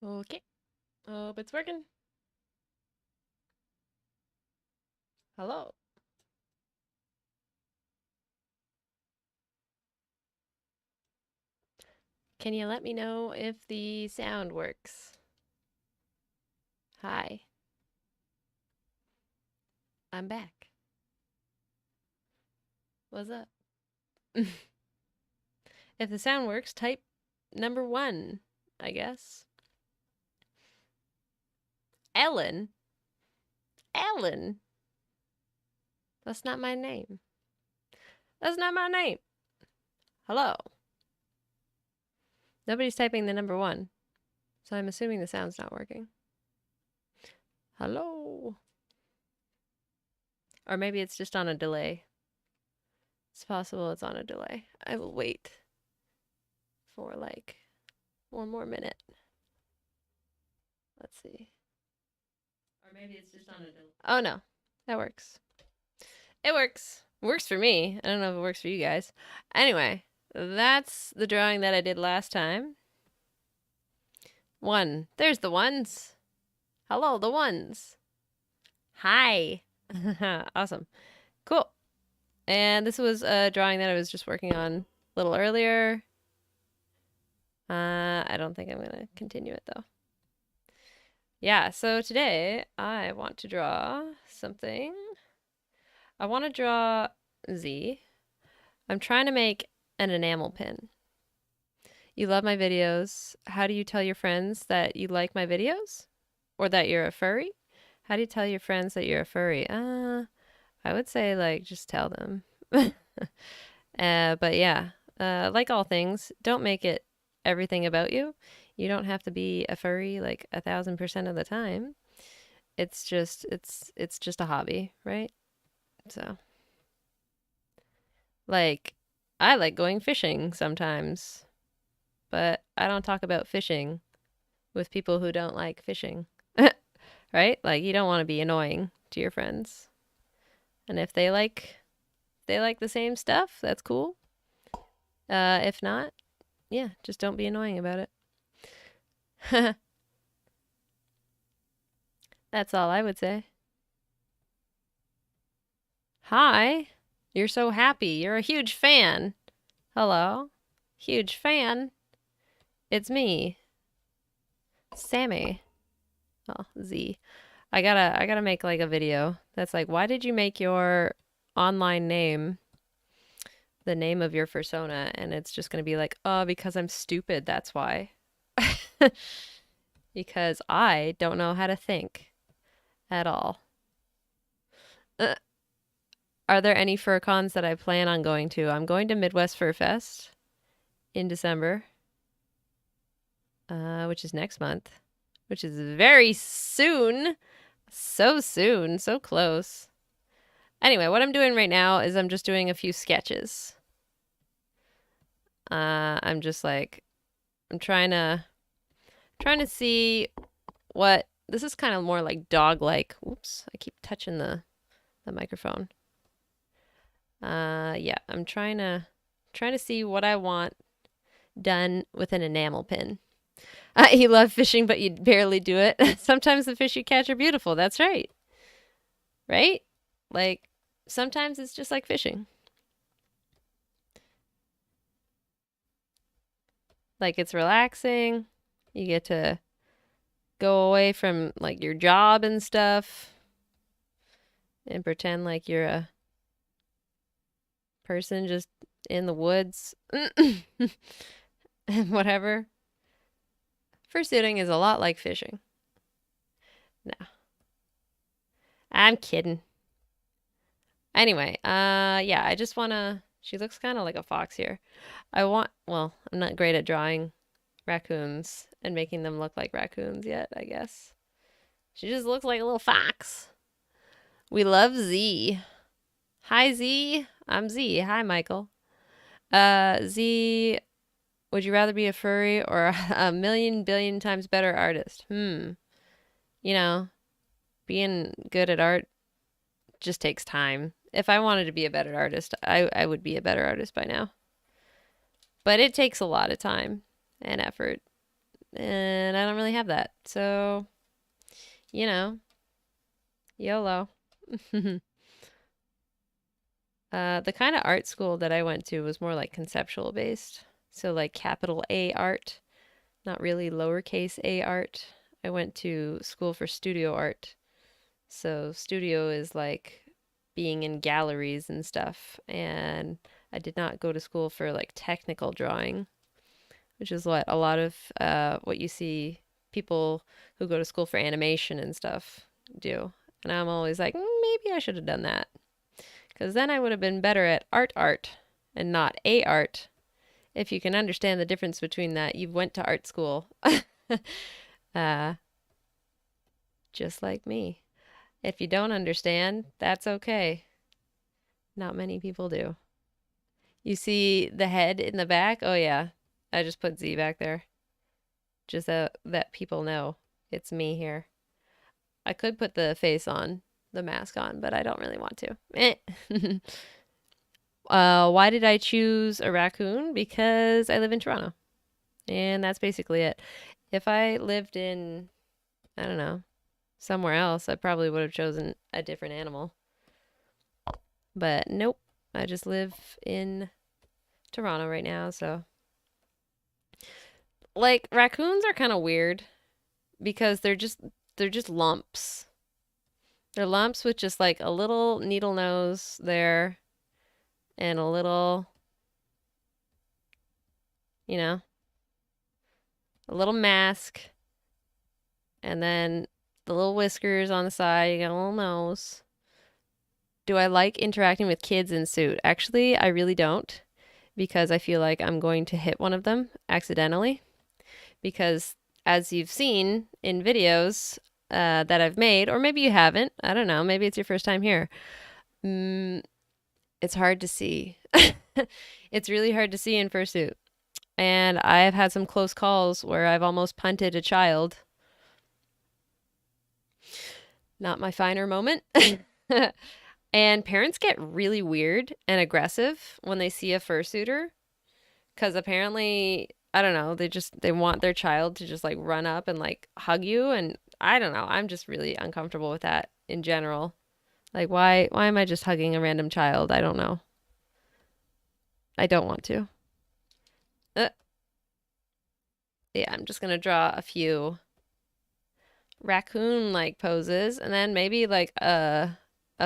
Okay. Hope it's working. Hello. Can you let me know if the sound works? Hi. I'm back. What's up? If the sound works, type number 1, I guess. Ellen? Ellen? That's not my name. That's not my name. Hello. Nobody's typing the number 1, so I'm assuming the sound's not working. Hello. Or maybe it's just on a delay. It's possible it's on a delay. I will wait for like 1 more minute. Let's see. Or maybe it's just on a delay. Oh no, that works. It works. Works for me. I don't know if it works for you guys. Anyway, that's the drawing that I did last time. 1. There's the ones. Hello, the ones. Hi. Awesome. Cool. And this was a drawing that I was just working on a little earlier. I don't think I'm going to continue it though. Yeah, so today I want to draw something. I want to draw Z. I'm trying to make an enamel pin. You love my videos. How do you tell your friends that you like my videos? Or that you're a furry? How do you tell your friends that you're a furry? I would say like just tell them. But yeah, like all things, don't make it everything about you. You don't have to be a furry like 1,000% of the time. It's just a hobby, right? So like I like going fishing sometimes, but I don't talk about fishing with people who don't like fishing. Right? Like you don't want to be annoying to your friends. And if they like the same stuff, that's cool. If not, yeah, just don't be annoying about it. That's all I would say. Hi. You're so happy. You're a huge fan. Hello. Huge fan. It's me. Sammy. Oh, Z. I gotta make like a video that's like, why did you make your online name the name of your persona? And it's just gonna be like, oh, because I'm stupid, that's why. Because I don't know how to think at all. Uh, are there any fur cons that I plan on going to? I'm going to Midwest Fur Fest in December, which is next month, which is very soon. So soon, so close. Anyway, what I'm doing right now is I'm just doing a few sketches. I'm just like I'm trying to see what this is kind of more like dog-like. Oops, I keep touching the microphone. Yeah, I'm trying to see what I want done with an enamel pin. You love fishing, but you barely do it. Sometimes the fish you catch are beautiful. That's right. Right? Like sometimes it's just like fishing. Like it's relaxing. You get to go away from like your job and stuff and pretend like you're a person just in the woods and whatever. Fursuiting is a lot like fishing. No, I'm kidding. Anyway, yeah, I just wanna. She looks kind of like a fox here. Well, I'm not great at drawing raccoons and making them look like raccoons yet, I guess. She just looks like a little fox. We love Z. Hi, Z. I'm Z. Hi, Michael. Z, would you rather be a furry or a million billion times better artist? You know, being good at art just takes time. If I wanted to be a better artist, I would be a better artist by now. But it takes a lot of time and effort and I don't really have that. So, you know, YOLO. The kind of art school that I went to was more like conceptual based. So, like capital A art, not really lowercase a art. I went to school for studio art. So, studio is like being in galleries and stuff. And I did not go to school for like technical drawing, which is what a lot of what you see people who go to school for animation and stuff do. And I'm always like, maybe I should have done that. Because then I would have been better at art and not a art. If you can understand the difference between that, you went to art school. uh, just like me. If you don't understand, that's okay. Not many people do. You see the head in the back? Oh yeah. I just put Z back there. Just that people know it's me here. I could put the face on, the mask on, but I don't really want to. Eh. Why did I choose a raccoon? Because I live in Toronto. And that's basically it. If I lived in, I don't know, somewhere else, I probably would have chosen a different animal. But nope, I just live in Toronto right now, so like raccoons are kind of weird because they're just lumps. They're lumps with just like a little needle nose there and a little, you know, a little mask and then the little whiskers on the side, you got a little nose. Do I like interacting with kids in suit? Actually, I really don't because I feel like I'm going to hit one of them accidentally. Because as you've seen in videos that I've made, or maybe you haven't, I don't know, maybe it's your first time here. Mm, it's hard to see. It's really hard to see in fursuit. And I've had some close calls where I've almost punted a child. Not my finer moment. And parents get really weird and aggressive when they see a fursuiter because apparently, I don't know, they want their child to just like run up and like hug you and I don't know. I'm just really uncomfortable with that in general. Like why am I just hugging a random child? I don't know. I don't want to. Uh, yeah, I'm just gonna draw a few raccoon like poses and then maybe like a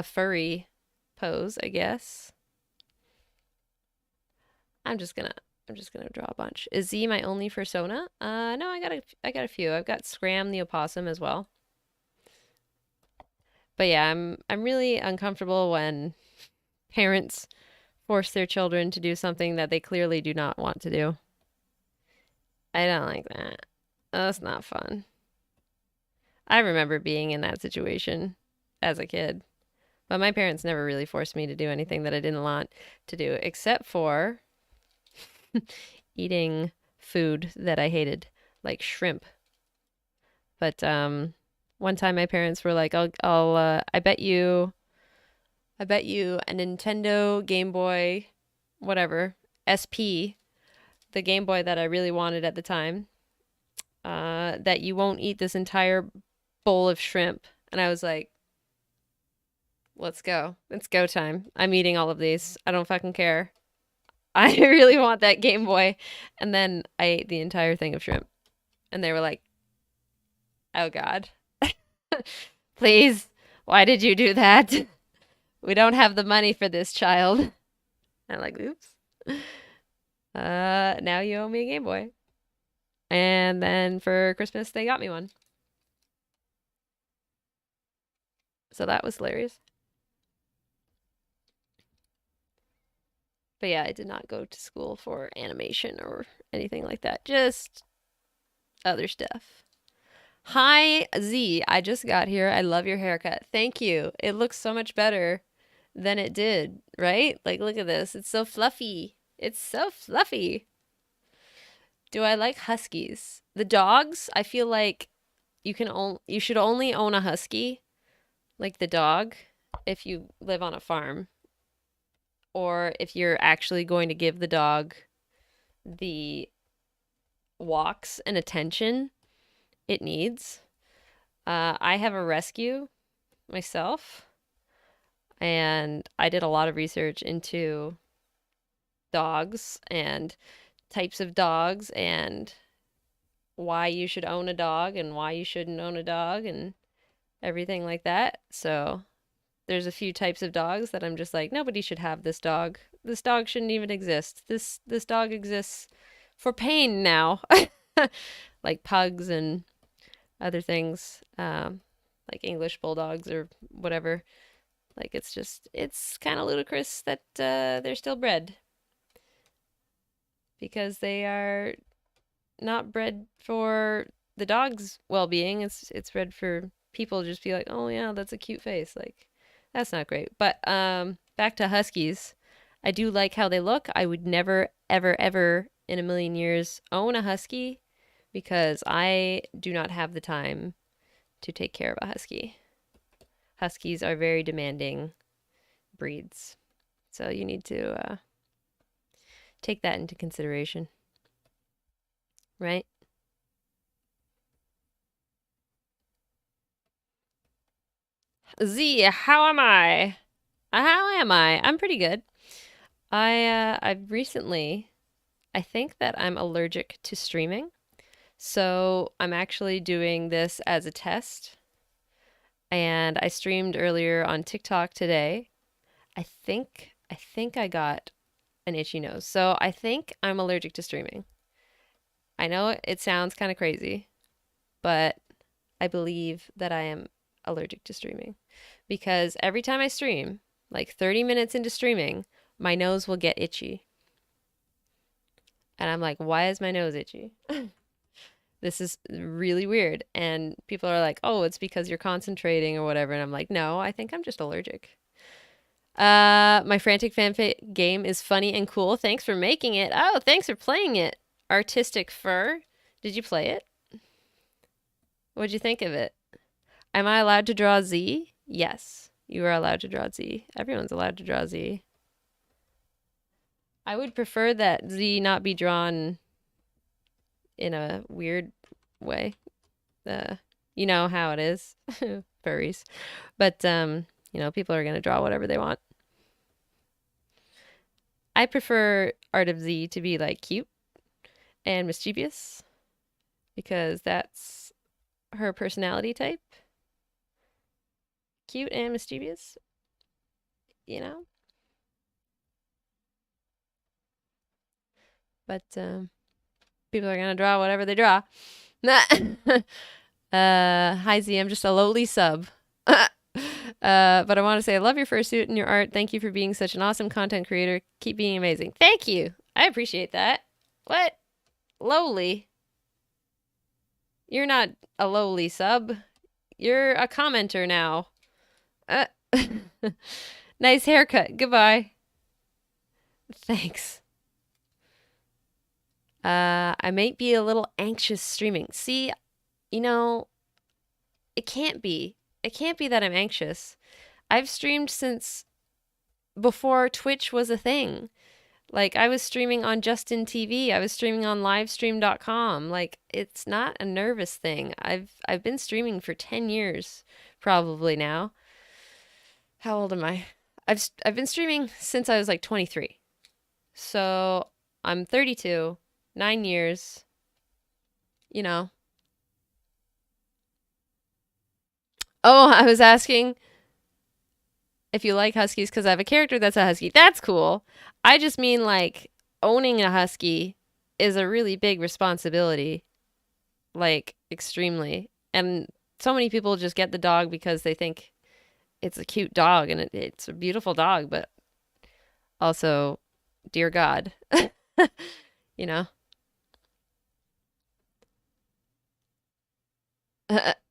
furry pose, I guess. I'm just gonna I'm just gonna draw a bunch. Is Z my only fursona? No, I got a few. I've got Scram the opossum as well. But yeah, I'm really uncomfortable when parents force their children to do something that they clearly do not want to do. I don't like that. That's not fun. I remember being in that situation as a kid, but my parents never really forced me to do anything that I didn't want to do, except for eating food that I hated, like shrimp. But one time my parents were like, I bet you a Nintendo Game Boy, whatever, SP, the Game Boy that I really wanted at the time, that you won't eat this entire bowl of shrimp." And I was like, let's go. It's go time. I'm eating all of these. I don't fucking care. I really want that Game Boy. And then I ate the entire thing of shrimp. And they were like, oh God, please, why did you do that? We don't have the money for this, child. I'm like, oops. Now you owe me a Game Boy. And then for Christmas, they got me one. So that was hilarious. But yeah, I did not go to school for animation or anything like that. Just other stuff. Hi, Z. I just got here. I love your haircut. Thank you. It looks so much better than it did, right? Like, look at this. It's so fluffy. It's so fluffy. Do I like huskies? The dogs, I feel like you should only own a husky, like the dog, if you live on a farm or if you're actually going to give the dog the walks and attention it needs. I have a rescue myself, and I did a lot of research into dogs and types of dogs and why you should own a dog and why you shouldn't own a dog and everything like that. So there's a few types of dogs that I'm just like, nobody should have this dog. This dog shouldn't even exist. This dog exists for pain now. Like pugs and other things, like English bulldogs or whatever. Like it's kind of ludicrous that they're still bred because they are not bred for the dog's well-being. It's bred for people to just be like, oh yeah, that's a cute face. Like that's not great. But back to huskies. I do like how they look. I would never ever ever in a million years own a husky because I do not have the time to take care of a husky. Huskies are very demanding breeds. So you need to take that into consideration, right? Z, how am I? How am I? I'm pretty good. I've recently, I think that I'm allergic to streaming. So I'm actually doing this as a test. And I streamed earlier on TikTok today. I think I got an itchy nose. So I think I'm allergic to streaming. I know it sounds kind of crazy, but I believe that I am allergic to streaming because every time I stream, like 30 minutes into streaming, my nose will get itchy. And I'm like, why is my nose itchy? This is really weird. And people are like, oh, it's because you're concentrating or whatever. And I'm like, no, I think I'm just allergic. My frantic fanfic game is funny and cool. Thanks for making it. Oh, thanks for playing it. Artistic Fur. Did you play it? What'd you think of it? Am I allowed to draw Z? Yes, you are allowed to draw Z. Everyone's allowed to draw Z. I would prefer that Z not be drawn in a weird way. You know how it is, furries. But people are gonna draw whatever they want. I prefer Art of Z to be like cute and mischievous because that's her personality type. Cute and mischievous, you know? But people are gonna draw whatever they draw. Hi Z, I'm just a lowly sub. But I want to say I love your fursuit and your art. Thank you for being such an awesome content creator. Keep being amazing. Thank you. I appreciate that. What? Lowly? You're not a lowly sub. You're a commenter now. Uh, nice haircut. Goodbye. Thanks. I might be a little anxious streaming. See, it can't be. It can't be that I'm anxious. I've streamed since before Twitch was a thing. Like I was streaming on Justin TV. I was streaming on livestream.com. Like it's not a nervous thing. I've been streaming for 10 years probably now. How old am I? I've been streaming since I was like 23. So, I'm 32, 9 years, you know. Oh, I was asking if you like huskies because I have a character that's a husky. That's cool. I just mean like owning a husky is a really big responsibility, like extremely. And so many people just get the dog because they think it's a cute dog and it's a beautiful dog, but also, dear God, you know.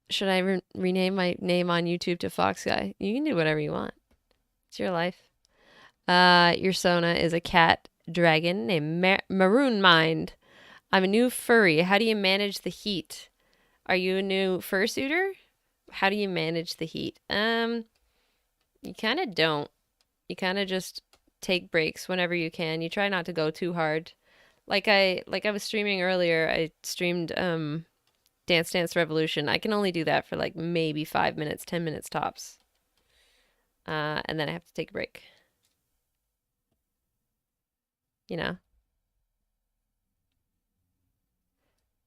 Should I rename my name on YouTube to Fox Guy? You can do whatever you want. It's your life. Your Sona is a cat dragon named Maroon Mind. I'm a new furry. How do you manage the heat? Are you a new fursuiter? How do you manage the heat? You kind of don't. You kind of just take breaks whenever you can. You try not to go too hard. Like I was streaming earlier. I streamed Dance Dance Revolution. I can only do that for like maybe 5 minutes, 10 minutes tops. And then I have to take a break. You know,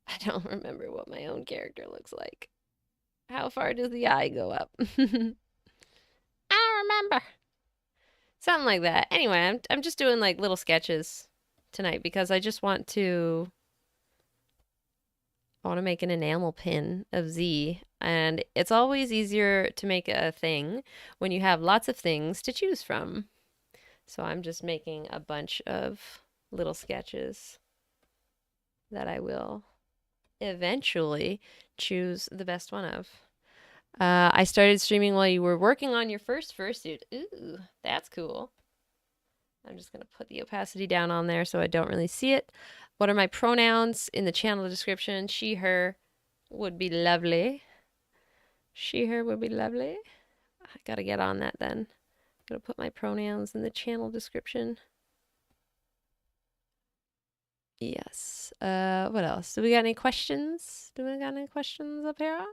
I don't remember what my own character looks like. How far does the eye go up? I don't remember. Something like that. Anyway, I'm just doing like little sketches tonight because I want to make an enamel pin of Z, and it's always easier to make a thing when you have lots of things to choose from. So I'm just making a bunch of little sketches that I will eventually choose the best one of. I started streaming while you were working on your first fursuit. Ooh, that's cool. I'm just going to put the opacity down on there so I don't really see it. What are my pronouns in the channel description? She, her would be lovely. She, her would be lovely. I got to get on that then. I'm going to put my pronouns in the channel description. Yes. What else? Do we got any questions? Do we got any questions up here?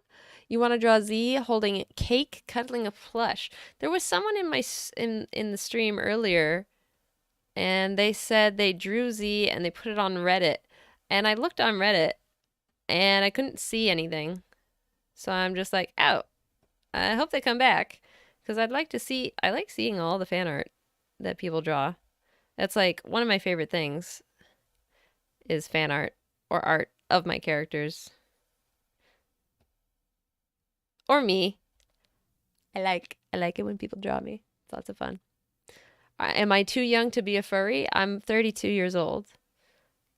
You want to draw Z holding cake, cuddling a plush. There was someone in the stream earlier, and they said they drew Z and they put it on Reddit. And I looked on Reddit, and I couldn't see anything. So I'm just like, oh, I hope they come back, because I'd like to see. I like seeing all the fan art that people draw. That's like one of my favorite things. Is fan art or art of my characters. Or me. I like it when people draw me. It's lots of fun. Am I too young to be a furry? I'm 32 years old.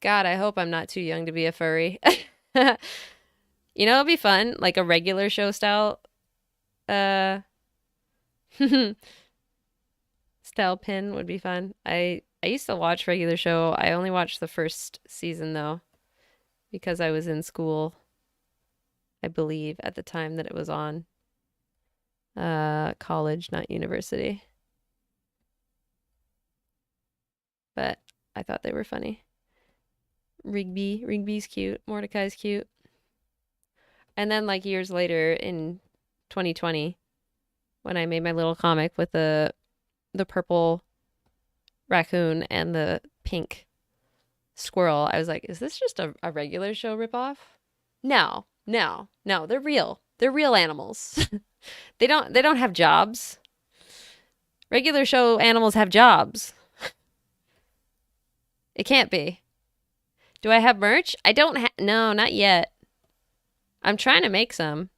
God, I hope I'm not too young to be a furry. You know, it'd be fun, like a regular show style style pin would be fun. I used to watch regular show. I only watched the first season though, because I was in school, I believe, at the time that it was on. College, not university. But I thought they were funny. Rigby's cute. Mordecai's cute. And then like years later in 2020, when I made my little comic with the purple raccoon and the pink squirrel, I was like, is this just a regular show ripoff? No, they're real. They're real animals. They don't have jobs. Regular show animals have jobs. It can't be. Do I have merch? I don't have, no, not yet. I'm trying to make some.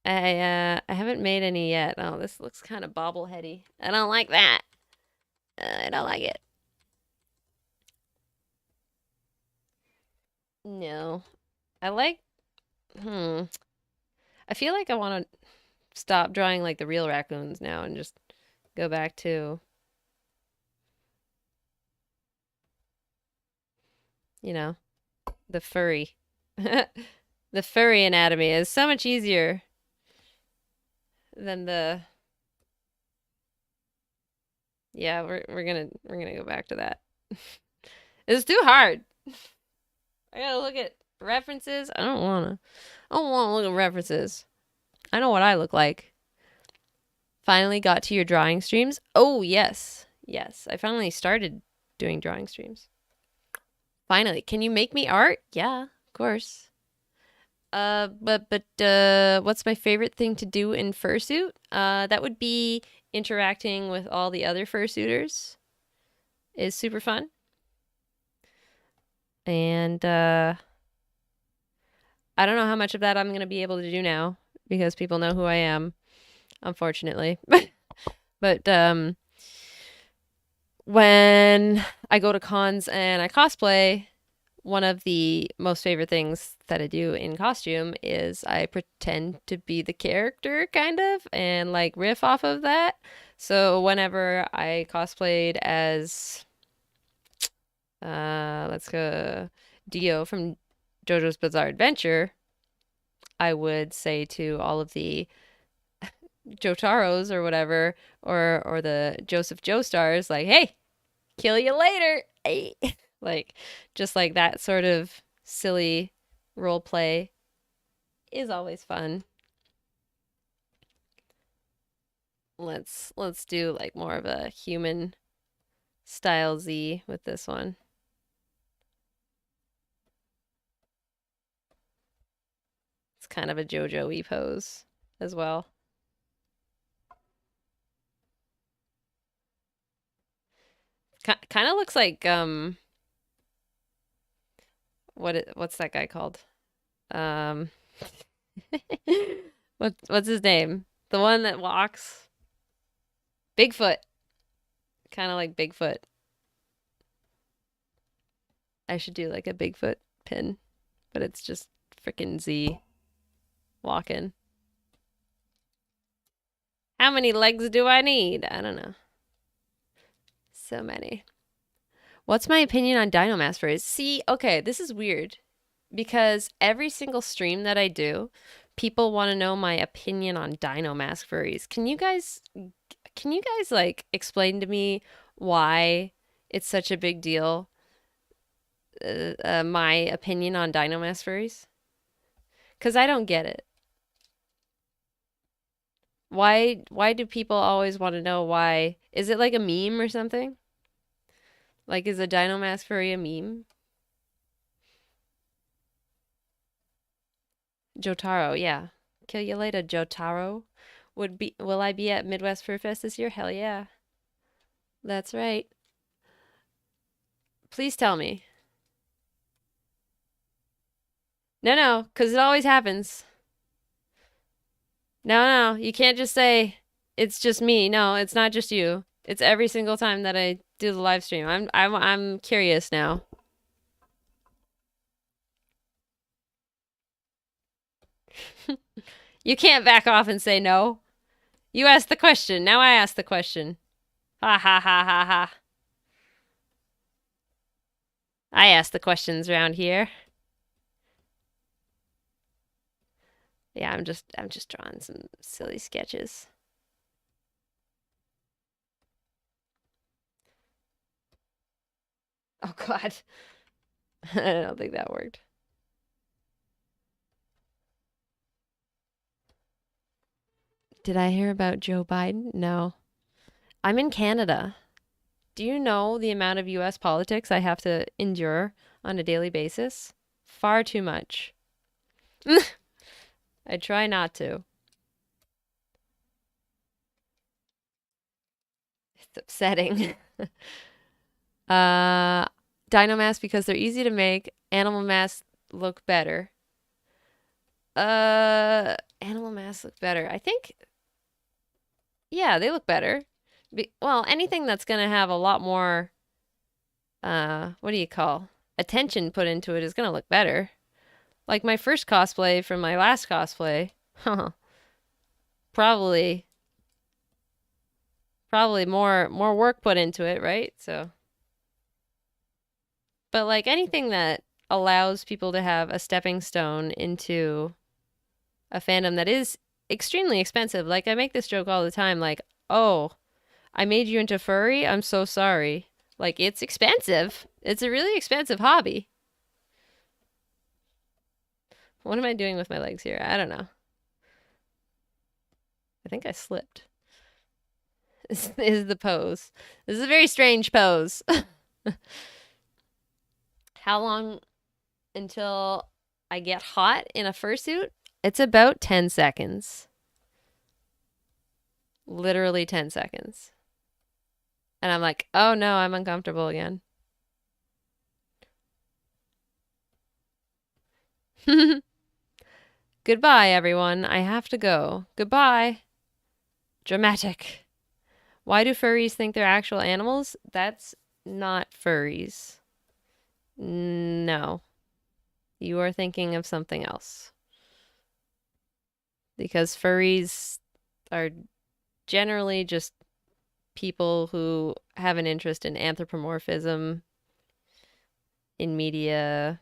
I haven't made any yet. Oh, this looks kind of bobbleheady. I don't like that. I don't like it. No. I like, hmm. I feel like I want to stop drawing like the real raccoons now and just go back to, you know, the furry. The furry anatomy is so much easier than the, yeah, we're gonna go back to that. It's too hard. I gotta look at references. I don't wanna look at references. I know what I look like. Finally got to your drawing streams. Oh yes. Yes. I finally started doing drawing streams. Finally. Can you make me art? Yeah, of course. But what's my favorite thing to do in fursuit? That would be interacting with all the other fursuiters. Is super fun. And I don't know how much of that I'm going to be able to do now because people know who I am, unfortunately. But when I go to cons and I cosplay, one of the most favorite things that I do in costume is I pretend to be the character, kind of, and like riff off of that. So whenever I cosplayed as, let's go, Dio from JoJo's Bizarre Adventure, I would say to all of the Jotaros or whatever, or the Joseph Joestars, like, hey, Kill you later. Ay. Like, just like that sort of silly role play is always fun. Let's do like more of a human style Z with this one. It's kind of a JoJo-y pose as well. Kind of looks like what's that guy called? Um what's his name? The one that walks? Bigfoot. Kind of like Bigfoot. I should do like a Bigfoot pin, but it's just freaking Z walking. How many legs do I need? I don't know. So many. What's my opinion on Dino Mask furries? See, okay, this is weird because every single stream that I do, people want to know my opinion on Dino Mask furries. Can you guys like explain to me why it's such a big deal? My opinion on Dino Mask furries? Because I don't get it. Why do people always want to know why? Is it like a meme or something? Like, is a Dino Mask furry a meme? Jotaro, yeah. Kill you later, Jotaro. Will I be at Midwest Fur Fest this year? Hell yeah. That's right. Please tell me. No, because it always happens. No, you can't just say it's just me. No, it's not just you. It's every single time that I do the live stream. I'm curious now. You can't back off and say no. You asked the question. Now I ask the question. Ha ha ha ha ha. I ask the questions around here. Yeah, I'm just drawing some silly sketches. Oh God. I don't think that worked. Did I hear about Joe Biden? No. I'm in Canada. Do you know the amount of US politics I have to endure on a daily basis? Far too much. I try not to. It's upsetting. uh, Dino masks because they're easy to make. Animal masks look better. Animal masks look better. I think, yeah, they look better. Well, anything that's gonna have a lot more, what do you call, attention put into it is gonna look better. Like my first cosplay from my last cosplay, probably more work put into it, right? So, but like anything that allows people to have a stepping stone into a fandom that is extremely expensive. Like I make this joke all the time, like, "Oh, I made you into furry. I'm so sorry." Like it's expensive. It's a really expensive hobby. What am I doing with my legs here? I don't know. I think I slipped. This is the pose. This is a very strange pose. How long until I get hot in a fursuit? It's about 10 seconds. Literally 10 seconds. And I'm like, oh no, I'm uncomfortable again. Goodbye, everyone. I have to go. Goodbye. Dramatic. Why do furries think they're actual animals? That's not furries. No. You are thinking of something else. Because furries are generally just people who have an interest in anthropomorphism in media.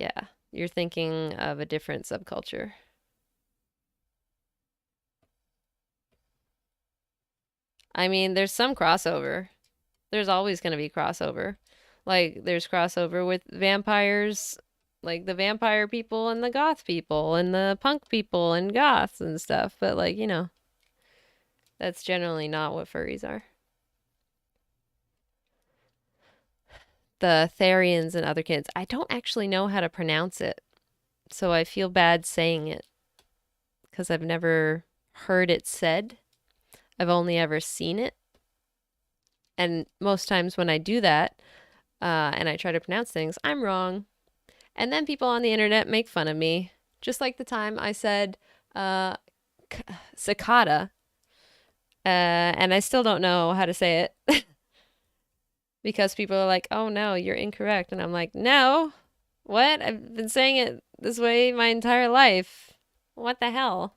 Yeah, you're thinking of a different subculture. I mean, there's some crossover. There's always going to be crossover. Like there's crossover with vampires, like the vampire people and the goth people and the punk people and goths and stuff. But like, that's generally not what furries are. The Therians and other kids. I don't actually know how to pronounce it, so I feel bad saying it because I've never heard it said. I've only ever seen it. And most times when I do that, and I try to pronounce things, I'm wrong. And then people on the internet make fun of me. Just like the time I said uh, cicada, and I still don't know how to say it because people are like, oh no, you're incorrect. And I'm like, no, what? I've been saying it this way my entire life. What the hell?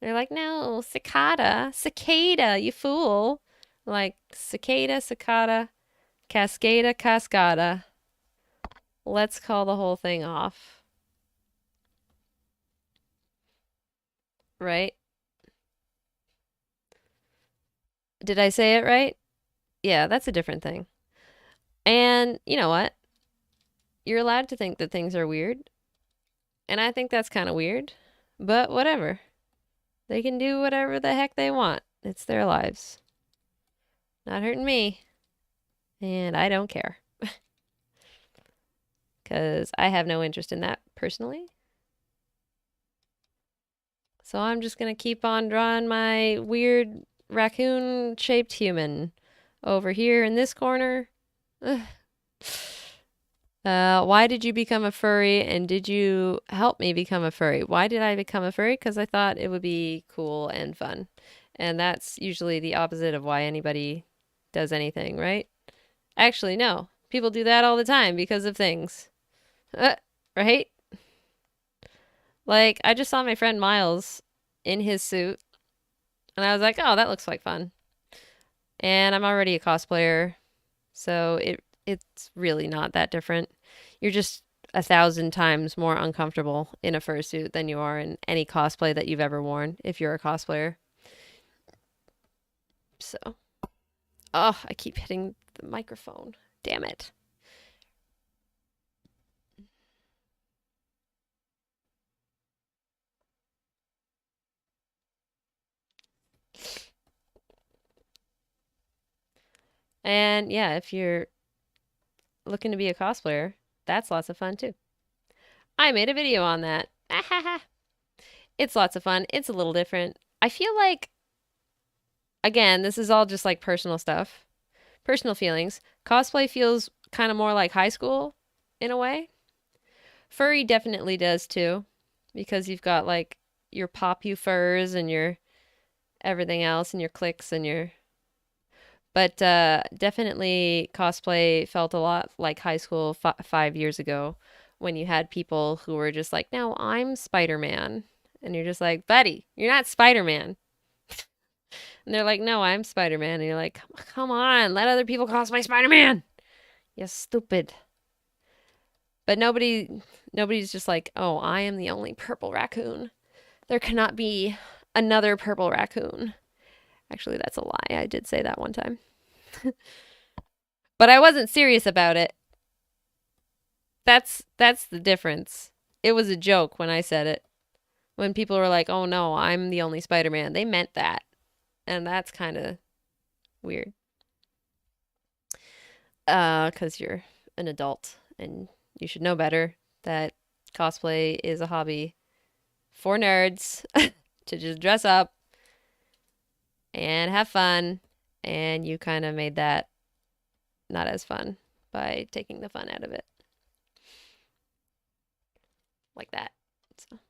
They're like, no, cicada, you fool. Like, cicada, cascada. Let's call the whole thing off. Right? Did I say it right? Yeah, that's a different thing. And you know what? You're allowed to think that things are weird. And I think that's kind of weird. But whatever. They can do whatever the heck they want. It's their lives. Not hurting me. And I don't care. Because I have no interest in that personally. So I'm just going to keep on drawing my weird raccoon-shaped human over here in this corner. Why did you become a furry, and did you help me become a furry? Why did I become a furry? Because I thought it would be cool and fun. And that's usually the opposite of why anybody does anything, right? Actually, no. People do that all the time because of things. Right? Like, I just saw my friend Miles in his suit, and I was like, oh, that looks like fun. And I'm already a cosplayer, so it's really not that different. You're just 1,000 times more uncomfortable in a fursuit than you are in any cosplay that you've ever worn if you're a cosplayer. So, oh, I keep hitting the microphone. Damn it. And yeah, if you're looking to be a cosplayer, that's lots of fun too. I made a video on that. It's lots of fun. It's a little different. I feel like, again, this is all just like personal stuff, personal feelings. Cosplay feels kind of more like high school in a way. Furry definitely does too, because you've got like your pop you furs and your everything else and your clicks and your. But definitely cosplay felt a lot like high school 5 years ago when you had people who were just like, no, I'm Spider-Man. And you're just like, buddy, you're not Spider-Man. And they're like, no, I'm Spider-Man. And you're like, come on, let other people cosplay Spider-Man. You stupid. But nobody's just like, oh, I am the only purple raccoon. There cannot be another purple raccoon. Actually, that's a lie. I did say that one time. But I wasn't serious about it. That's the difference. It was a joke when I said it. When people were like, "Oh no, I'm the only Spider-Man." They meant that. And that's kind of weird. 'Cause you're an adult and you should know better that cosplay is a hobby for nerds to just dress up and have fun, and you kind of made that not as fun by taking the fun out of it. Like that. So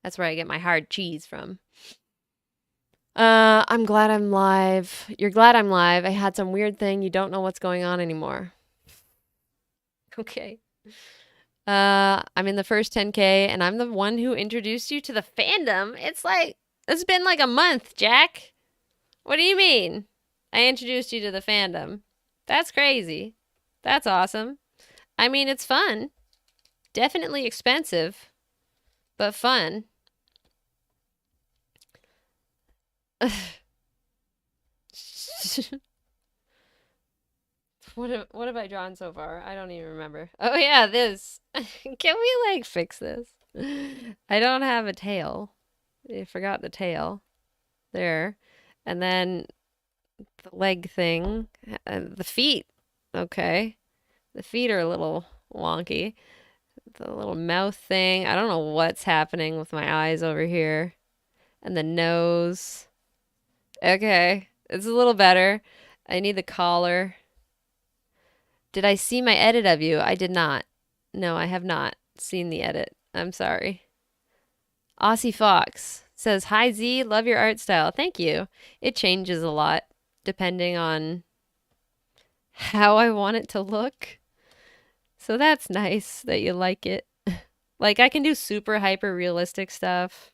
that's where I get my hard cheese from. I'm glad I'm live. You're glad I'm live. I had some weird thing. You don't know what's going on anymore. Okay. I'm in the first 10K and I'm the one who introduced you to the fandom. It's been like a month, Jack. What do you mean? I introduced you to the fandom. That's crazy. That's awesome. I mean, it's fun. Definitely expensive, but fun. What have I drawn so far? I don't even remember. Oh yeah, this. Can we like fix this? I don't have a tail. I forgot the tail there. And then the leg thing, the feet. Okay. The feet are a little wonky. The little mouth thing. I don't know what's happening with my eyes over here. And the nose. Okay. It's a little better. I need the collar. Did I see my edit of you? I did not. No, I have not seen the edit. I'm sorry. Aussie Fox says, "Hi Z, love your art style." Thank you. It changes a lot depending on how I want it to look. So that's nice that you like it. Like I can do super hyper realistic stuff.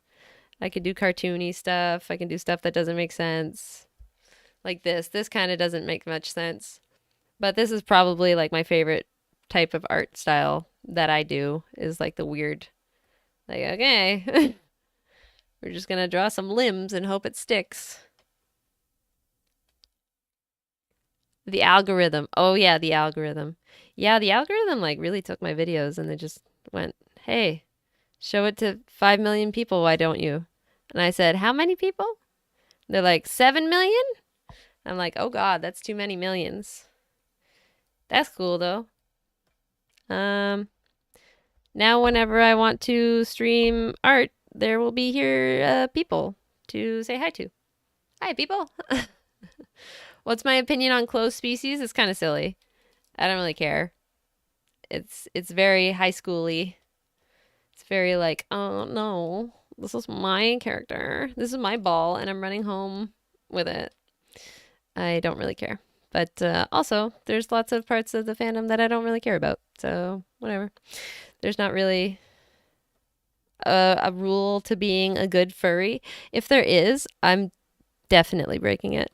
I can do cartoony stuff. I can do stuff that doesn't make sense. Like this. This kind of doesn't make much sense. But this is probably like my favorite type of art style that I do is like the weird, like, okay, we're just gonna draw some limbs and hope it sticks. The algorithm. Oh yeah, the algorithm. Yeah, the algorithm like really took my videos and they just went, "Hey, show it to 5 million people, why don't you?" And I said, "How many people?" They're like, 7 million? I'm like, "Oh God, that's too many millions." That's cool though. Um, Now whenever I want to stream art, there will be here people to say hi to. Hi, people. What's my opinion on closed species? It's kind of silly. I don't really care. It's very high schooly. It's very like, oh no, this is my character. This is my ball, and I'm running home with it. I don't really care. But also, there's lots of parts of the fandom that I don't really care about. So whatever. There's not really a rule to being a good furry. If there is, I'm definitely breaking it.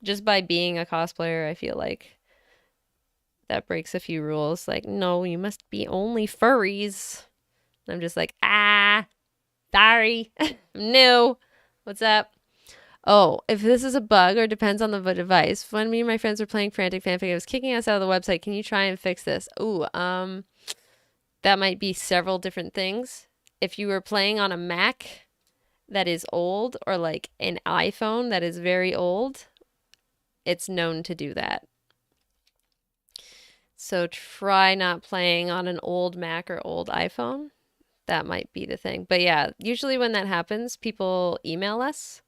Just by being a cosplayer, I feel like that breaks a few rules. Like, no, you must be only furries. I'm just like, sorry. No. What's up? Oh, if this is a bug or depends on the device, when me and my friends were playing Frantic Fanfic, it was kicking us out of the website. Can you try and fix this? Ooh, that might be several different things. If you were playing on a Mac that is old or like an iPhone that is very old, it's known to do that. So try not playing on an old Mac or old iPhone. That might be the thing. But yeah, usually when that happens, people email us.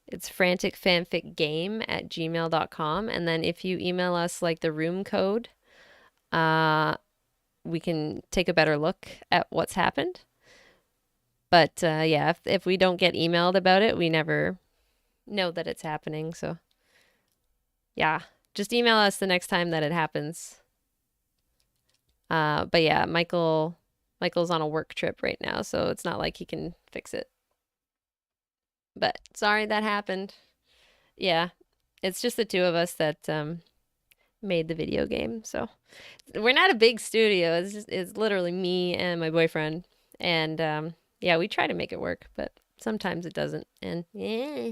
It's franticfanficgame@gmail.com. And then if you email us like the room code, we can take a better look at what's happened. But yeah, if we don't get emailed about it, we never know that it's happening. So yeah, just email us the next time that it happens. But yeah, Michael's on a work trip right now, so it's not like he can fix it. But sorry that happened. Yeah, it's just the two of us that made the video game. So we're not a big studio. It's literally me and my boyfriend. And yeah, we try to make it work, but sometimes it doesn't. And yeah.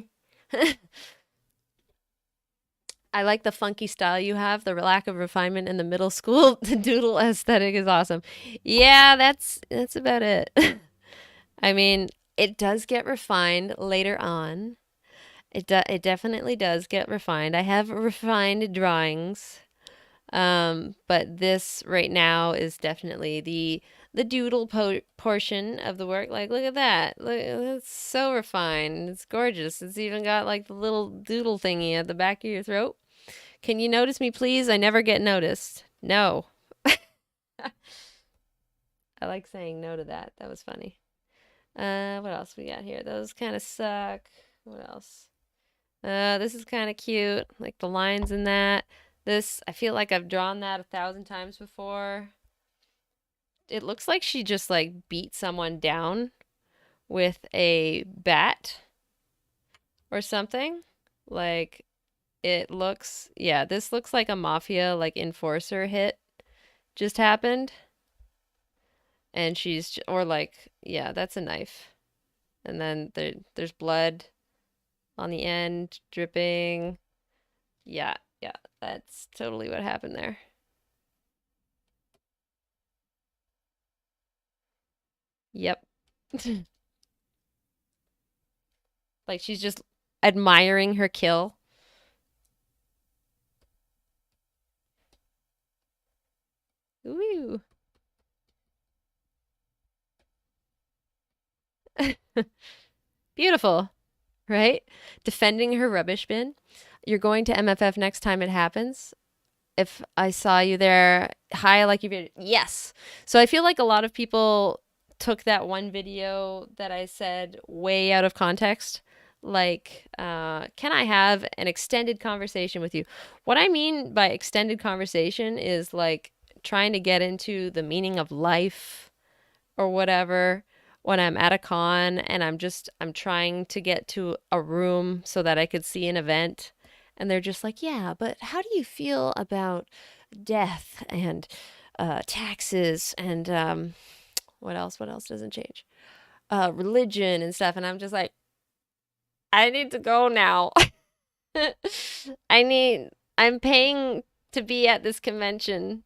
I like the funky style you have. The lack of refinement in the middle school the doodle aesthetic is awesome. Yeah, that's about it. I mean, it does get refined later on. It definitely does get refined. I have refined drawings. But this right now is definitely the doodle portion of the work. Like, look at that. Look, it's so refined. It's gorgeous. It's even got like the little doodle thingy at the back of your throat. Can you notice me, please? I never get noticed. No. I like saying no to that. That was funny. What else we got here? Those kind of suck. What else? This is kind of cute. Like the lines in that. This, I feel like I've drawn that 1,000 times before. It looks like she just like beat someone down with a bat or something. Like it looks, yeah, this looks like a mafia like enforcer hit just happened. And or like, yeah, that's a knife. And then there's blood on the end, dripping. Yeah, yeah, that's totally what happened there. Yep. Like she's just admiring her kill. Ooh. Beautiful, right? Defending her rubbish bin. You're going to MFF next time it happens. If I saw you there, hi, like you, yes. So I feel like a lot of people took that one video that I said way out of context. Like, can I have an extended conversation with you? What I mean by extended conversation is like trying to get into the meaning of life or whatever when I'm at a con and I'm trying to get to a room so that I could see an event and they're just like, "Yeah, but how do you feel about death and taxes and what else? What else doesn't change? Religion and stuff." And I'm just like, "I need to go now. I need I'm paying to be at this convention,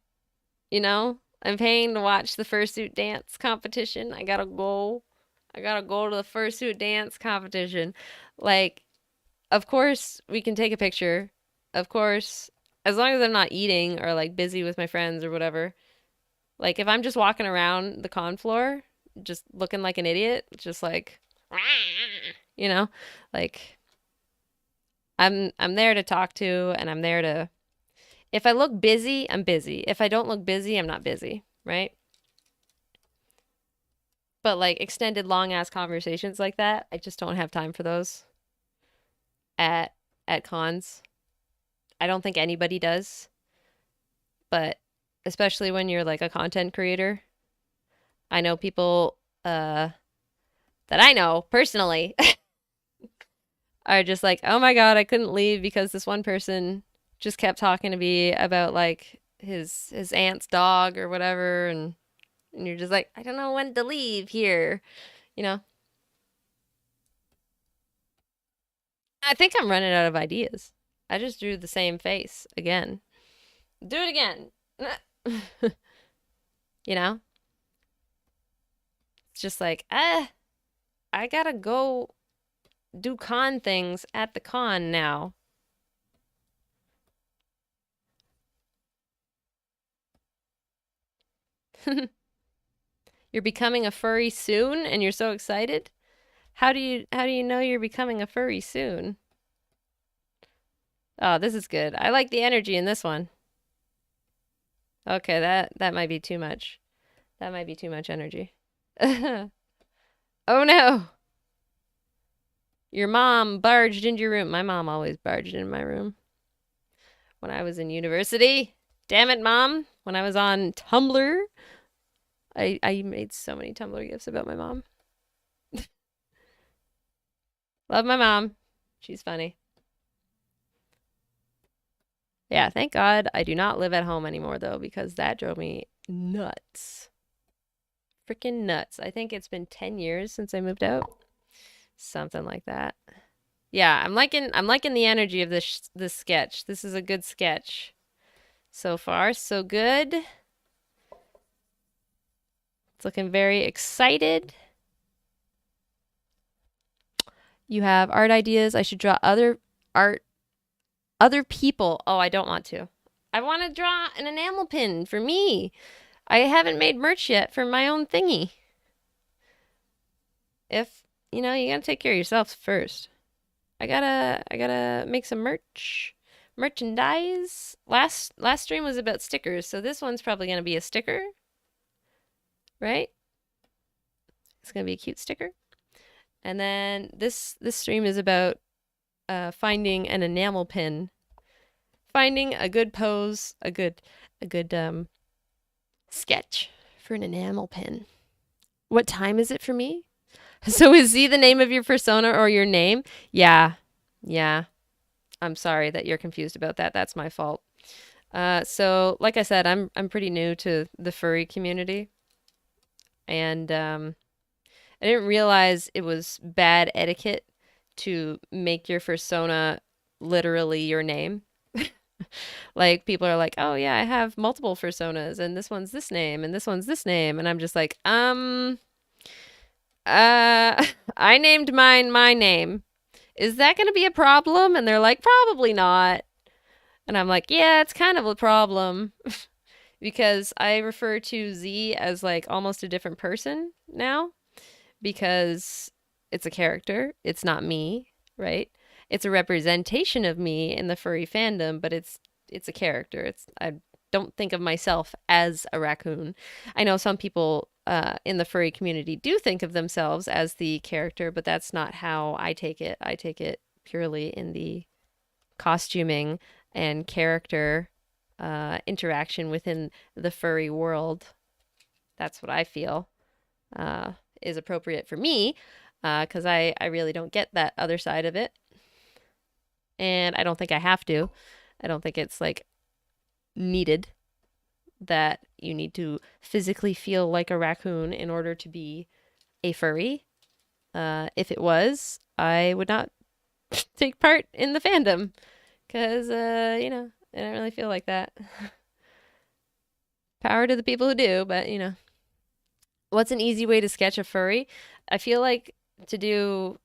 you know? I'm paying to watch the fursuit dance competition. I gotta go. I gotta go to the fursuit dance competition. Like, of course, we can take a picture. Of course, as long as I'm not eating or like busy with my friends or whatever. Like, if I'm just walking around the con floor, just looking like an idiot, just like, you know, like I'm there to talk to and I'm there to if I look busy, I'm busy. If I don't look busy, I'm not busy, right? But like extended long ass conversations like that, I just don't have time for those at at cons. I don't think anybody does, but especially when you're like a content creator. I know people that I know personally are just like, "Oh my God, I couldn't leave because this one person just kept talking to me about like his aunt's dog or whatever and you're just like, I don't know when to leave here, you know? I think I'm running out of ideas. I just drew the same face again. Do it again. You know? It's just like, I gotta go do con things at the con now. You're becoming a furry soon and you're so excited? How do you know you're becoming a furry soon? Oh, this is good. I like the energy in this one. Okay, that might be too much. That might be too much energy. Oh no. Your mom barged into your room. My mom always barged in my room when I was in university. Damn it, mom. When I was on Tumblr, I made so many Tumblr gifs about my mom. Love my mom. She's funny. Yeah, thank God I do not live at home anymore though, because that drove me nuts. Freaking nuts. I think it's been 10 years since I moved out. Something like that. Yeah, I'm liking the energy of this sketch. This is a good sketch. So far, so good. It's looking very excited. You have art ideas. I should draw art, other people. Oh, I don't want to. I want to draw an enamel pin for me. I haven't made merch yet for my own thingy. If, you gotta take care of yourself first. I gotta make some merchandise. Last stream was about stickers, so this one's probably gonna be a sticker, right? It's gonna be a cute sticker. And then this stream is about finding an enamel pin, finding a good pose, a good sketch for an enamel pin. What time is it for me? So is Z the name of your persona or your name? Yeah, yeah. I'm sorry that you're confused about that. That's my fault. So like I said, I'm pretty new to the furry community, and I didn't realize it was bad etiquette to make your persona literally your name. Like people are like, "Oh yeah, I have multiple personas and this one's this name and this one's this name." And I'm just like, I named mine my name. Is that going to be a problem?" And they're like, "Probably not." And I'm like, "Yeah, it's kind of a problem." Because I refer to Z as like almost a different person now because it's a character. It's not me, right? It's a representation of me in the furry fandom, but it's a character. It's I don't think of myself as a raccoon. I know some people in the furry community do think of themselves as the character, but that's not how I take it. I take it purely in the costuming and character interaction within the furry world. That's what I feel uh, is appropriate for me because I really don't get that other side of it. And I don't think I have to. I don't think it's like needed that you need to physically feel like a raccoon in order to be a furry. If it was, I would not take part in the fandom because, I don't really feel like that. Power to the people who do, but what's an easy way to sketch a furry? I feel like to do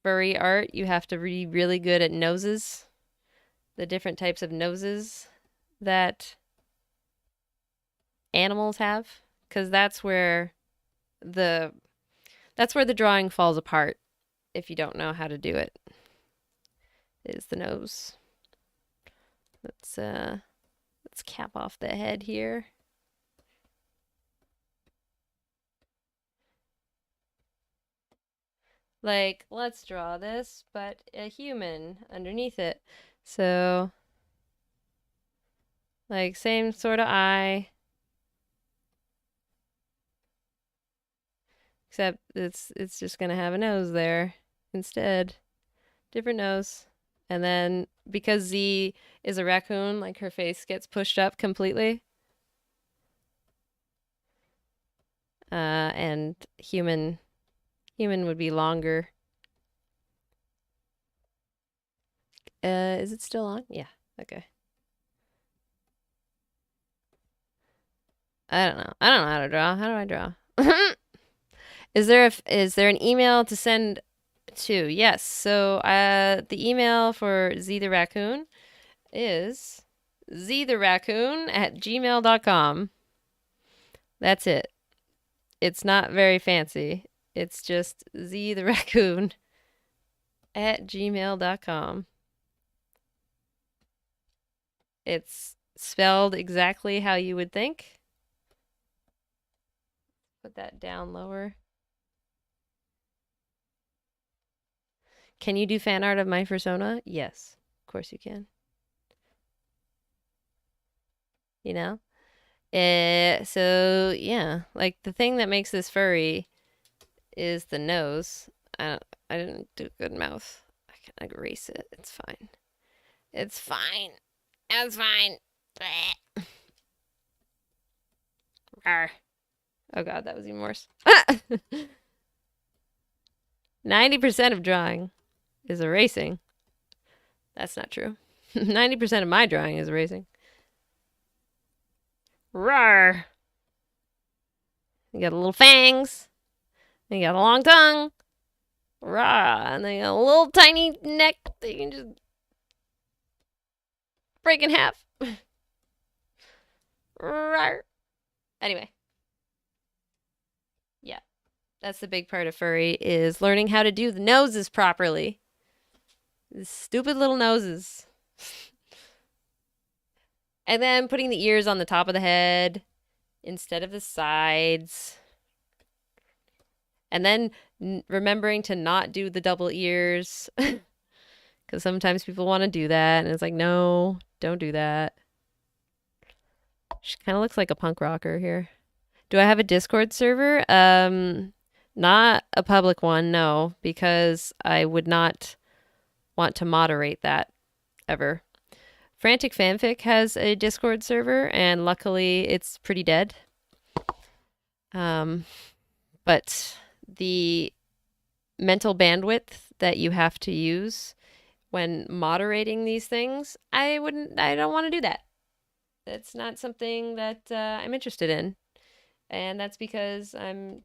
furry art, you have to be really good at noses, the different types of noses that animals have, because the that's where the drawing falls apart if you don't know how to do it. Is the nose. Let's cap off the head here. Like, let's draw this, but a human underneath it. So, like, same sort of eye, except it's just gonna have a nose there instead. Different nose. And then because Z is a raccoon, like her face gets pushed up completely. And human would be longer. Is it still on? Yeah. Okay. I don't know. I don't know how to draw. How do I draw? Is there an email to send to? Yes. So the email for Z the Raccoon is ztheraccoon@gmail.com. That's it. It's not very fancy. It's just ztheraccoon@gmail.com. It's spelled exactly how you would think. Put that down lower. Can you do fan art of my persona? Yes, of course you can. You know? So yeah, like the thing that makes this furry is the nose. I didn't do a good mouth. I can erase it. It's fine. It's fine. It's fine. Oh god, that was even worse. 90% of drawing is erasing. That's not true. 90% of my drawing is erasing. Rawr. You got little fangs. You got a long tongue. Rawr. And then you got a little tiny neck that you can just break in half. Rawr. Anyway. Yeah. That's the big part of furry is learning how to do the noses properly. The stupid little noses. And then putting the ears on the top of the head instead of the sides. And then remembering to not do the double ears. Because sometimes people want to do that. And it's like, no, don't do that. She kind of looks like a punk rocker here. Do I have a Discord server? Not a public one, no. Because I would not want to moderate that ever. Frantic Fanfic has a Discord server, and luckily it's pretty dead. But the mental bandwidth that you have to use when moderating these things, I don't want to do that. It's not something that I'm interested in. And that's because I'm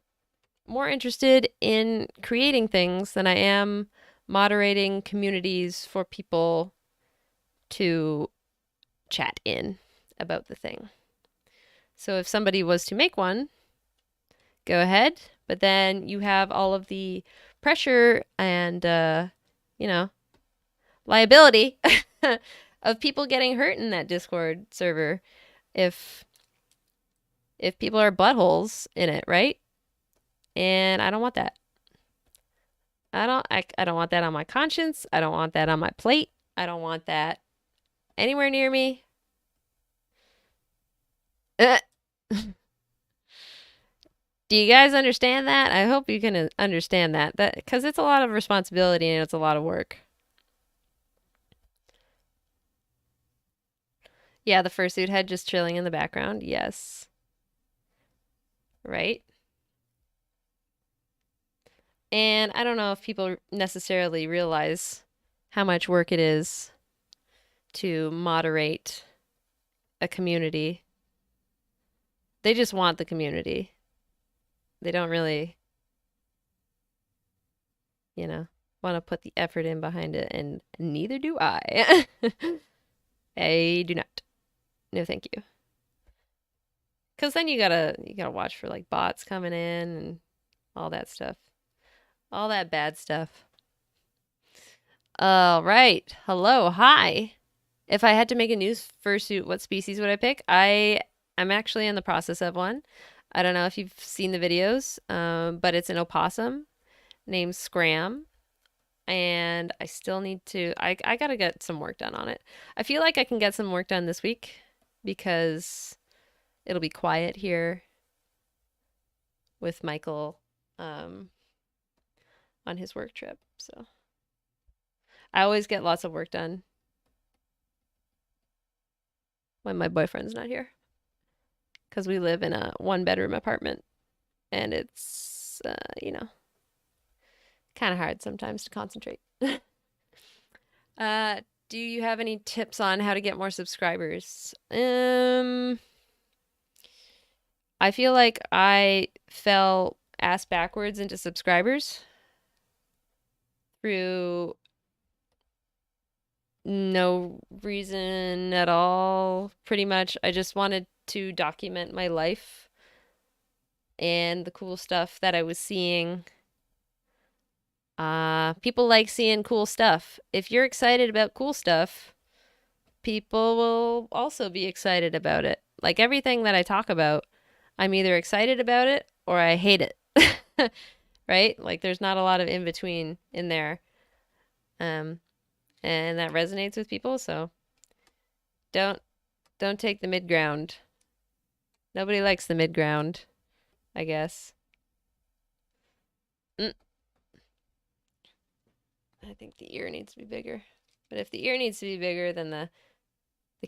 more interested in creating things than I am moderating communities for people to chat in about the thing. So if somebody was to make one, go ahead, but then you have all of the pressure and, you know, liability of people getting hurt in that Discord server if people are buttholes in it, right? And I don't want that. I don't want that on my conscience. I don't want that on my plate. I don't want that anywhere near me. Uh, Do you guys understand that? I hope you can understand that because it's a lot of responsibility and it's a lot of work. Yeah, the fursuit head just chilling in the background. Yes. Right? And I don't know if people necessarily realize how much work it is to moderate a community. They just want the community. They don't really, you know, want to put the effort in behind it, and neither do I. I do not. No, thank you. Because then you gotta watch for like bots coming in and all that stuff. All that bad stuff. All right. Hello. Hi. If I had to make a new fursuit, what species would I pick? I'm actually in the process of one. I don't know if you've seen the videos, but it's an opossum named Scram. And I still need to, I gotta get some work done on it. I feel like I can get some work done this week because it'll be quiet here with Michael on his work trip. So I always get lots of work done when my boyfriend's not here because we live in a one-bedroom apartment and it's, kind of hard sometimes to concentrate. Do you have any tips on how to get more subscribers? I feel like I fell ass backwards into subscribers through no reason at all. Pretty much, I just wanted to document my life and the cool stuff that I was seeing. People like seeing cool stuff. If you're excited about cool stuff, people will also be excited about it. Like everything that I talk about, I'm either excited about it or I hate it. Right? Like there's not a lot of in between in there. And that resonates with people, so don't take the mid ground. Nobody likes the mid ground, I guess. Mm. I think the ear needs to be bigger. But if the ear needs to be bigger, then the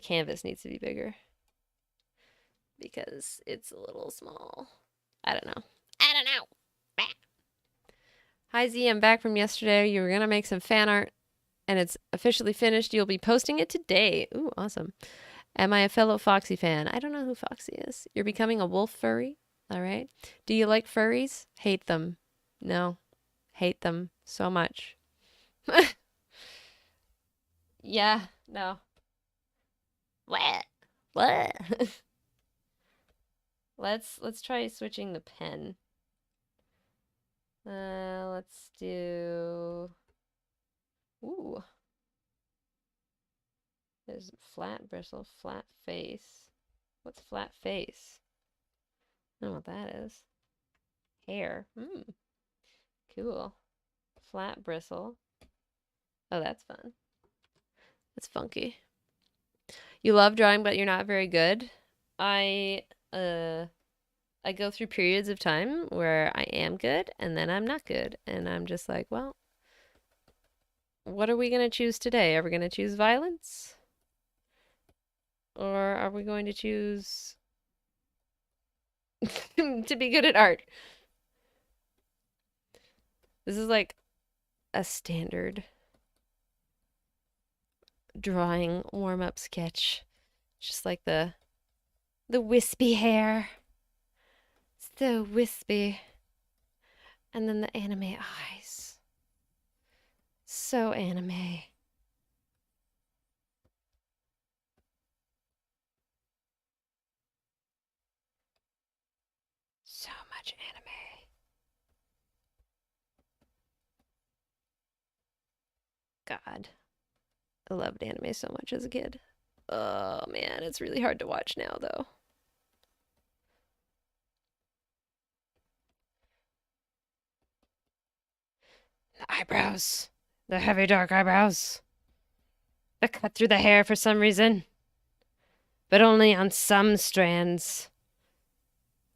canvas needs to be bigger. Because it's a little small. I don't know. I don't know. Bah. Hi Z, I'm back from yesterday. You were gonna make some fan art and it's officially finished. You'll be posting it today. Ooh, awesome. Am I a fellow Foxy fan? I don't know who Foxy is. You're becoming a wolf furry? All right. Do you like furries? Hate them. No. Hate them so much. Yeah, no. What? What? Let's try switching the pen. Let's do. Ooh. There's flat bristle, flat face. What's flat face? I don't know what that is. Hair. Cool. Flat bristle. Oh, that's fun. That's funky. You love drawing, but you're not very good. I go through periods of time where I am good and then I'm not good. And I'm just like, well, what are we going to choose today? Are we going to choose violence? Or are we going to choose to be good at art? This is like a standard drawing warm-up sketch. Just like the wispy hair. So wispy. And then the anime eyes. So anime. So much anime. God. I loved anime so much as a kid. Oh man, it's really hard to watch now though. The eyebrows. The heavy dark eyebrows. The cut through the hair for some reason. But only on some strands.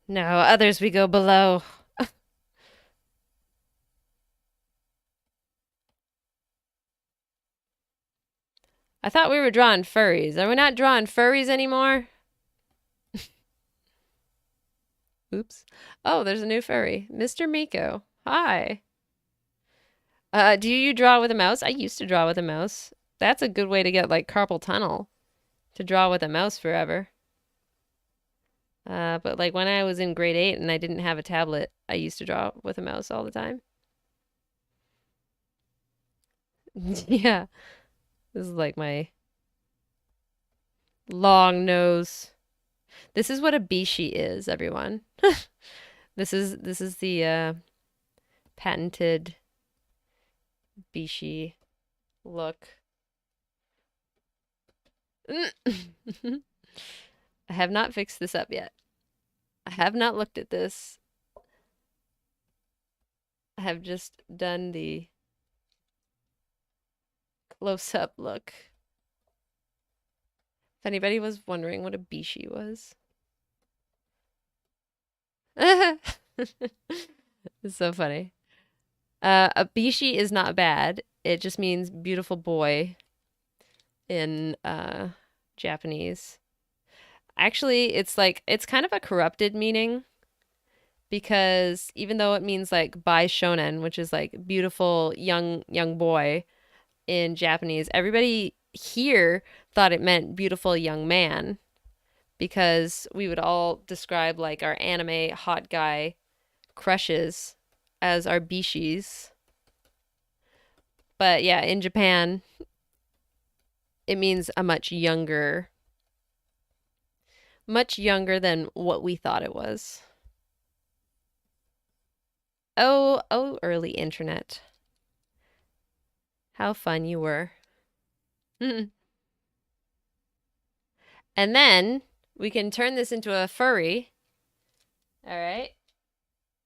No, others we go below. I thought we were drawing furries. Are we not drawing furries anymore? Oops. Oh, there's a new furry. Mr. Miko. Hi. Do you draw with a mouse? I used to draw with a mouse. That's a good way to get like carpal tunnel. To draw with a mouse forever. But like when I was in grade 8 and I didn't have a tablet, I used to draw with a mouse all the time. Yeah. This is like my long nose. This is what a bishi is, everyone. This is the patented bishi look. I have not fixed this up yet. I have not looked at this. I have just done the close-up look. If anybody was wondering what a bishi was. It's so funny. A bishi is not bad. It just means beautiful boy in Japanese. Actually, it's kind of a corrupted meaning because even though it means like bai shonen, which is like beautiful young boy in Japanese, everybody here thought it meant beautiful young man because we would all describe like our anime hot guy crushes as our bishis. But yeah, in Japan, it means a much younger than what we thought it was. Oh, early internet. How fun you were. And then we can turn this into a furry. All right.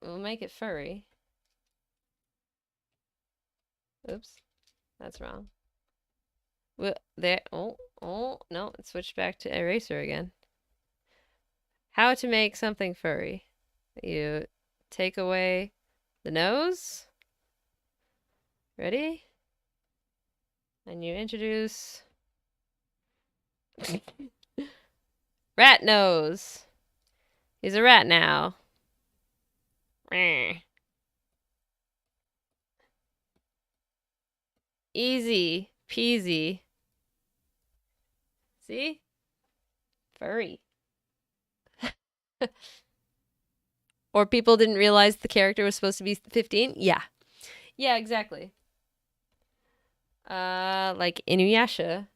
We'll make it furry. Oops. That's wrong. There. Oh, no. It switched back to eraser again. How to make something furry. You take away the nose. Ready? And you introduce rat nose. He's a rat now. Easy peasy. See? Furry. Or people didn't realize the character was supposed to be 15? Yeah. Yeah, exactly. Like Inuyasha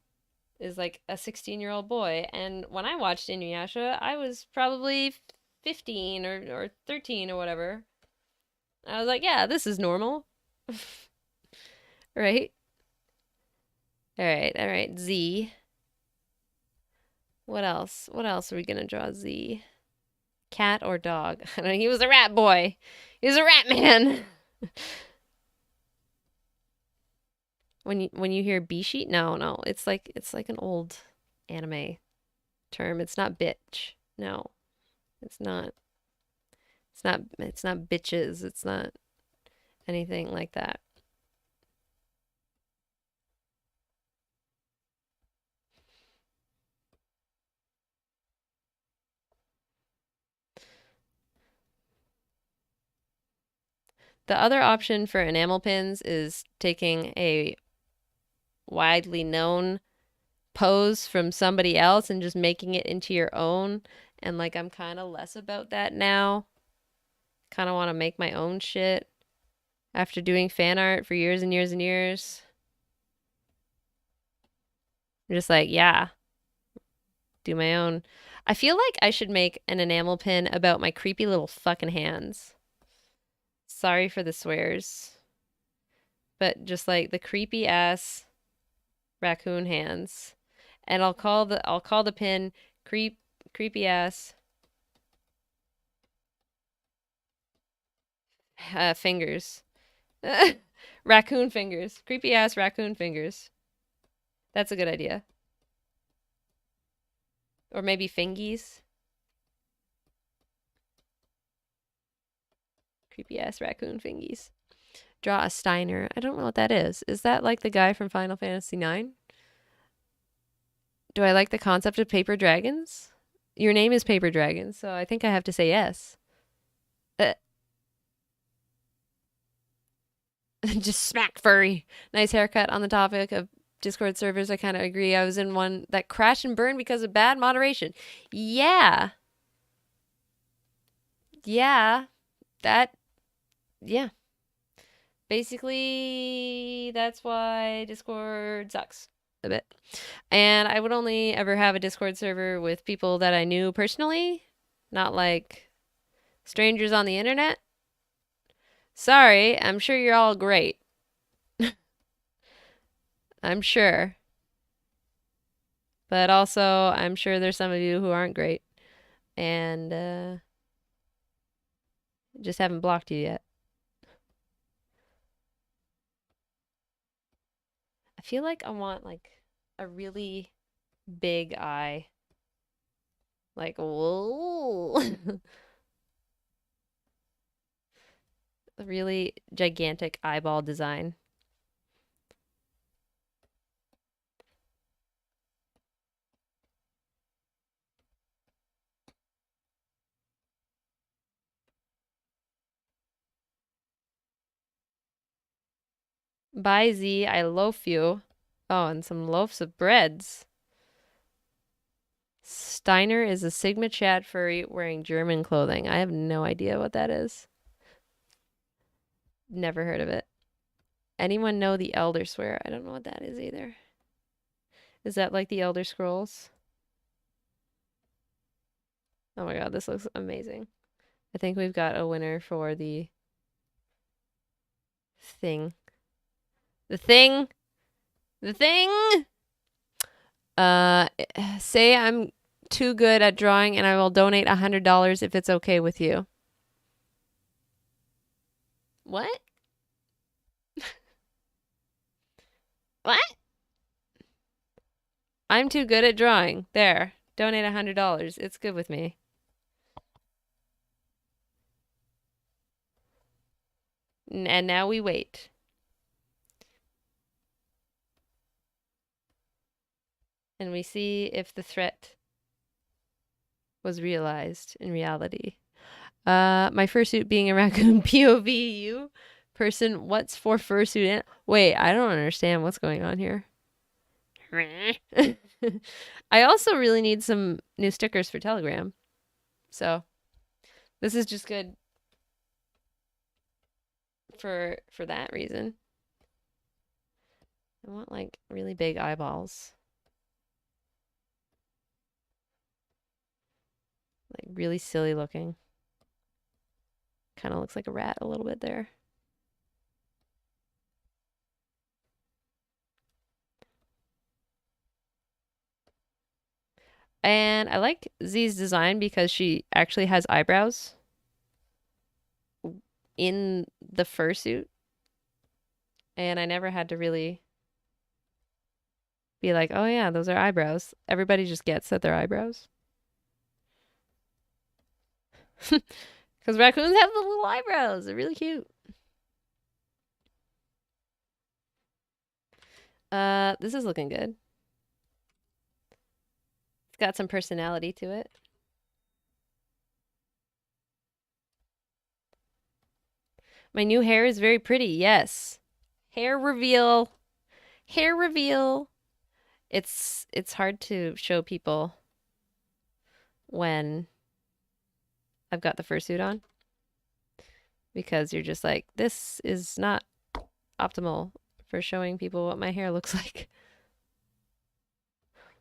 is like a 16-year-old boy, and when I watched Inuyasha, I was probably 15 or 13 or whatever. I was like, yeah, this is normal. Right? All right, Z. What else? What else are we gonna draw, Z? Cat or dog? I don't know, he was a rat boy. He was a rat man. When you hear bishi, no, it's like an old anime term. It's not bitch. No, it's not. It's not bitches. It's not anything like that. The other option for enamel pins is taking a widely known pose from somebody else and just making it into your own. And like, I'm kind of less about that now. Kind of want to make my own shit after doing fan art for years and years and years. I'm just like, yeah, do my own. I feel like I should make an enamel pin about my creepy little fucking hands. Sorry for the swears, but just like the creepy ass raccoon hands. And I'll call the pin creepy ass fingers. Raccoon fingers. Creepy ass raccoon fingers. That's a good idea. Or maybe fingies. Creepy ass raccoon fingies. Draw a Steiner. I don't know what that is. Is that like the guy from Final Fantasy IX? Do I like the concept of paper dragons? Your name is Paper Dragon, so I think I have to say yes. Uh, just smack furry. Nice haircut on the topic of Discord servers. I kind of agree. I was in one that crashed and burned because of bad moderation. Yeah. Yeah. That, yeah. Basically, that's why Discord sucks a bit. And I would only ever have a Discord server with people that I knew personally, not like strangers on the internet. Sorry, I'm sure you're all great. I'm sure. But also, I'm sure there's some of you who aren't great and just haven't blocked you yet. I feel like I want like a really big eye. Like, whoa. A really gigantic eyeball design. Bye, Z. I loaf you. Oh, and some loaves of breads. Steiner is a Sigma Chat furry wearing German clothing. I have no idea what that is. Never heard of it. Anyone know the Elder Swear? I don't know what that is either. Is that like the Elder Scrolls? Oh my god, this looks amazing. I think we've got a winner for the thing. The thing! The thing! Uh, say I'm too good at drawing and I will donate $100 if it's okay with you. What? What? I'm too good at drawing. There. Donate $100. It's good with me. And now we wait. And we see if the threat was realized in reality. My fursuit being a raccoon POVU person. What's for fursuit? Wait, I don't understand what's going on here. I also really need some new stickers for Telegram. So this is just good for that reason. I want like really big eyeballs. Like really silly looking. Kind of looks like a rat a little bit there. And I like Z's design because she actually has eyebrows in the fursuit. And I never had to really be like, oh yeah, those are eyebrows. Everybody just gets that they're eyebrows. Because raccoons have the little eyebrows. They're really cute. This is looking good. It's got some personality to it. My new hair is very pretty. Yes. Hair reveal. Hair reveal. It's hard to show people when I've got the fursuit on because you're just like, this is not optimal for showing people what my hair looks like.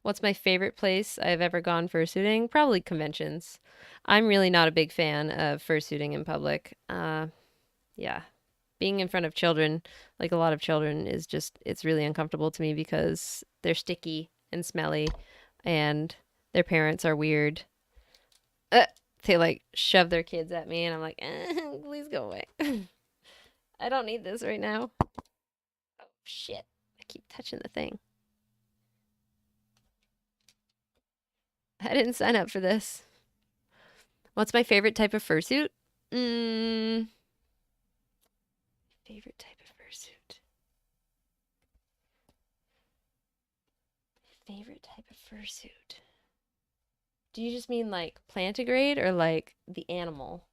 What's my favorite place I've ever gone fursuiting? Probably conventions. I'm really not a big fan of fursuiting in public. Yeah. Being in front of children, like a lot of children, is just, it's really uncomfortable to me because they're sticky and smelly and their parents are weird. Uh, they like shove their kids at me and I'm like, please go away. I don't need this right now. Oh, shit. I keep touching the thing. I didn't sign up for this. What's my favorite type of fursuit? Favorite type of fursuit. Favorite type of fursuit. Do you just mean like plantigrade or like the animal?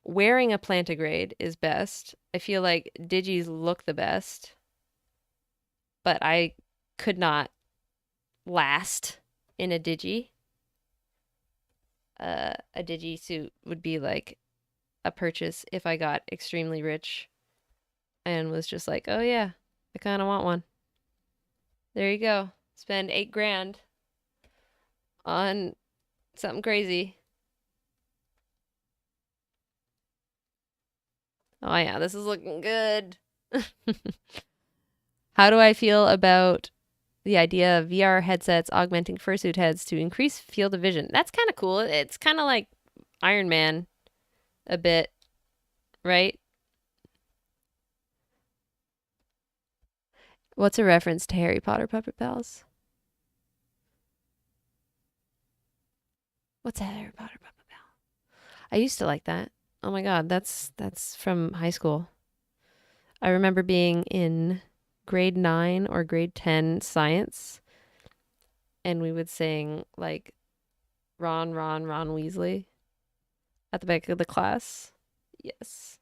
Wearing a plantigrade is best. I feel like digis look the best, but I could not last in a digi. A digi suit would be like a purchase if I got extremely rich and was just like, oh yeah, I kind of want one. There you go. Spend 8 grand on something crazy. Oh yeah, this is looking good. How do I feel about the idea of VR headsets augmenting fursuit heads to increase field of vision? That's kind of cool. It's kind of like Iron Man a bit, right? What's a reference to Harry Potter Puppet Pals? What's a Harry Potter Puppet Pal? I used to like that. Oh my God, that's from high school. I remember being in grade 9 or grade 10 science, and we would sing like Ron, Ron, Ron Weasley at the back of the class. Yes,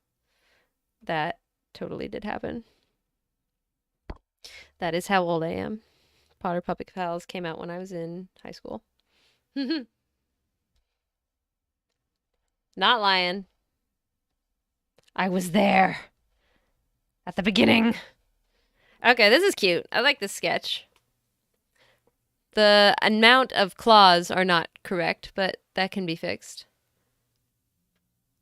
that totally did happen. That is how old I am. Potter Puppet Pals came out when I was in high school. Not lying. I was there at the beginning. Okay, this is cute. I like this sketch. The amount of claws are not correct, but that can be fixed.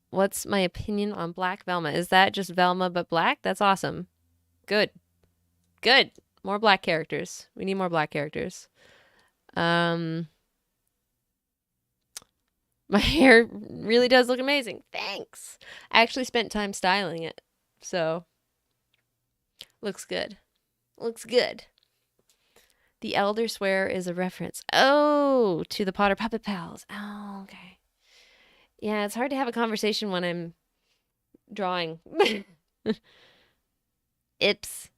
What's my opinion on Black Velma? Is that just Velma but black? That's awesome. Good. Good. More black characters. We need more black characters. My hair really does look amazing. Thanks. I actually spent time styling it. So, looks good. Looks good. The Elder Swear is a reference. Oh, to the Potter Puppet Pals. Oh, okay. Yeah, it's hard to have a conversation when I'm drawing. Ips.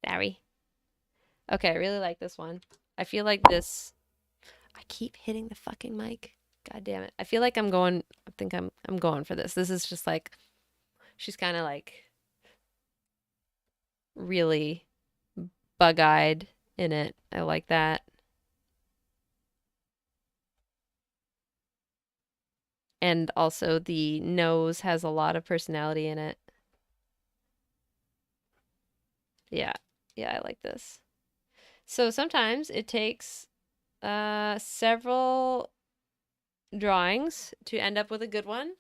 Sorry. Okay, I really like this one. I feel like this. I keep hitting the fucking mic. God damn it. I feel like I think I'm going for this. This is just like she's kind of like really bug-eyed in it. I like that. And also the nose has a lot of personality in it. Yeah. Yeah, I like this. So sometimes it takes several drawings to end up with a good one.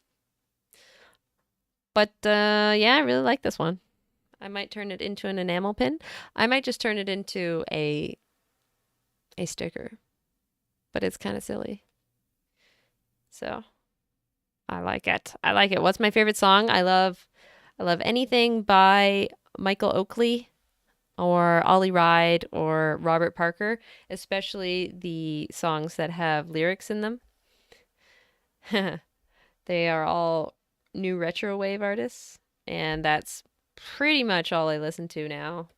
But yeah, I really like this one. I might turn it into an enamel pin. I might just turn it into a sticker. But it's kind of silly. So, I like it. I like it. What's my favorite song? I love anything by Michael Oakley or Ollie Ride or Robert Parker, especially the songs that have lyrics in them. They are all new retro wave artists, and that's pretty much all I listen to now.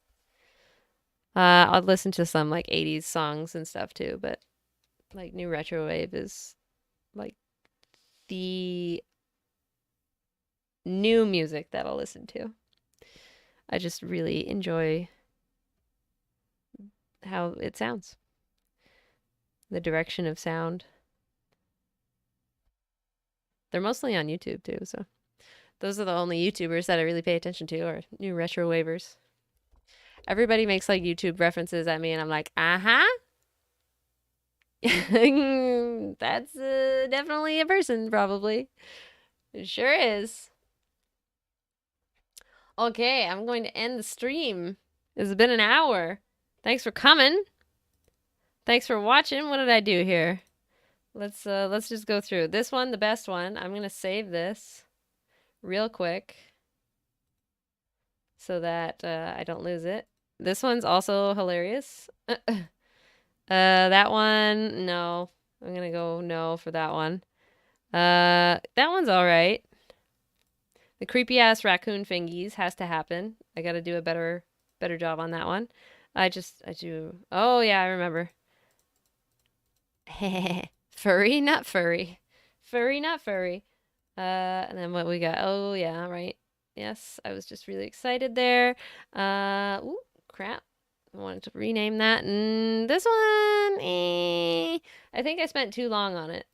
I'll listen to some like 80s songs and stuff too, but like new retro wave is like the new music that I'll listen to. I just really enjoy how it sounds, the direction of sound. They're mostly on YouTube too, so those are the only YouTubers that I really pay attention to are new retro wavers. Everybody makes like YouTube references at me, and I'm like, uh-huh. That's definitely a person, probably. It sure is. Okay, I'm going to end the stream. It's been an hour. Thanks for coming. Thanks for watching. What did I do here? Let's just go through. This one, the best one. I'm gonna save this real quick so that I don't lose it. This one's also hilarious. That one, no. I'm gonna go no for that one. That one's all right. The creepy ass raccoon fingies has to happen. I gotta do a better job on that one. I do. Oh yeah, I remember. Furry, not furry. Furry, not furry. And then what we got? Oh yeah, right. Yes, I was just really excited there. Ooh, crap. I wanted to rename that. And this one, I think I spent too long on it.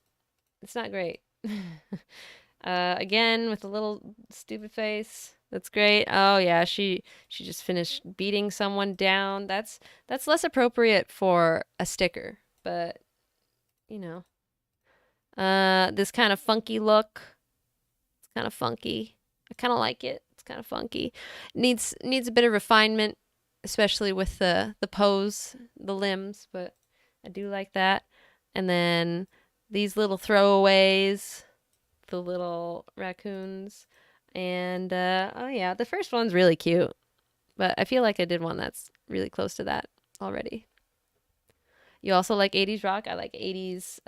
It's not great. Again with a little stupid face. That's great. Oh yeah, she just finished beating someone down. That's less appropriate for a sticker, but you know. This kind of funky look. It's kind of funky. I kind of like it. It's kind of funky. Needs a bit of refinement, especially with the pose, the limbs, but I do like that. And then these little throwaways, the little raccoons, and oh yeah, the first one's really cute, but I feel like I did one that's really close to that already. You also like 80s rock? I like 80s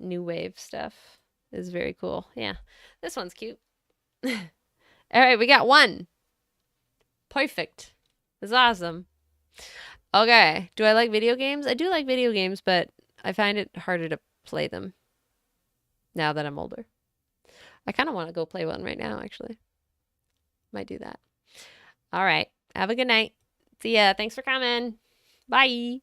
new wave stuff. Is very cool. Yeah. This one's cute. All right, we got one. Perfect. It's awesome. Okay. Do I like video games? I do like video games, but I find it harder to play them now that I'm older. I kind of want to go play one right now, actually. Might do that. All right. Have a good night. See ya. Thanks for coming. Bye.